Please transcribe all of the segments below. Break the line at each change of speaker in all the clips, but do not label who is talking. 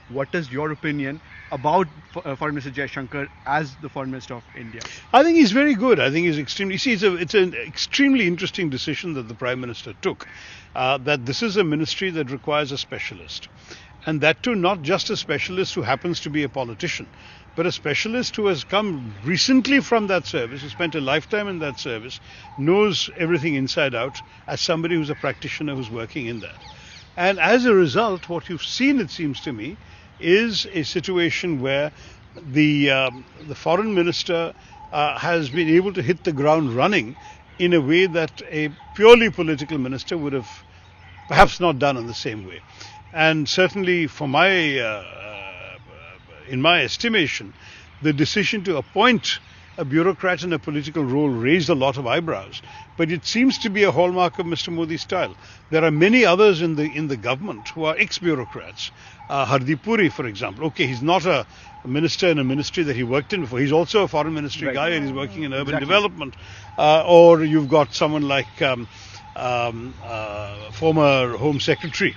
what is your opinion about Foreign Minister Jaishankar as the Foreign Minister of India?
I think he's very good. I think he's extremely. See, it's an extremely interesting decision that the Prime Minister took. That this is a ministry that requires a specialist, and that too not just a specialist who happens to be a politician, but a specialist who has come recently from that service, who spent a lifetime in that service, knows everything inside out, as somebody who's a practitioner who's working in that. And as a result, what you've seen, it seems to me, is a situation where the foreign minister has been able to hit the ground running in a way that a purely political minister would have perhaps not done in the same way. And certainly, in my estimation, the decision to appoint a bureaucrat in a political role raised a lot of eyebrows, but it seems to be a hallmark of Mr. Modi's style. There are many others in the government who are ex-bureaucrats. Hardeep Puri, for example. Okay, he's not a minister in a ministry that he worked in before. He's also a foreign ministry guy, and he's working in urban development. Or you've got someone like former Home Secretary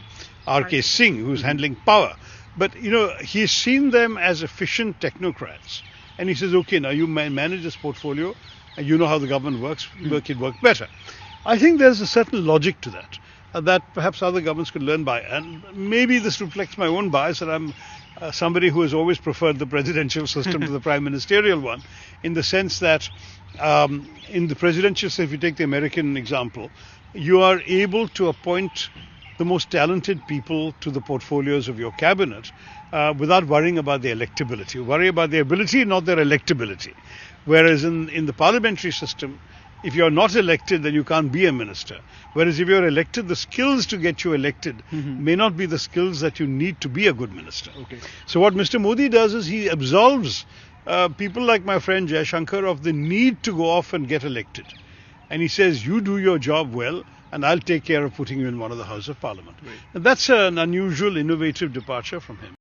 R.K. Singh, who's handling power. But, he's seen them as efficient technocrats. And he says, okay, now you manage this portfolio, and you know how the government works, work better. I think there's a certain logic to that, that perhaps other governments could learn by. And maybe this reflects my own bias, that I'm somebody who has always preferred the presidential system to the prime ministerial one, in the sense that in the presidential system, if you take the American example, you are able to appoint the most talented people to the portfolios of your cabinet without worrying about their electability. You worry about their ability, not their electability. Whereas in the parliamentary system, if you're not elected, then you can't be a minister. Whereas if you're elected, the skills to get you elected may not be the skills that you need to be a good minister.
Okay.
So what Mr. Modi does is he absolves people like my friend Jaishankar of the need to go off and get elected. And he says, you do your job well, and I'll take care of putting you in one of the House of Parliament.
Right.
And that's an unusual, innovative departure from him.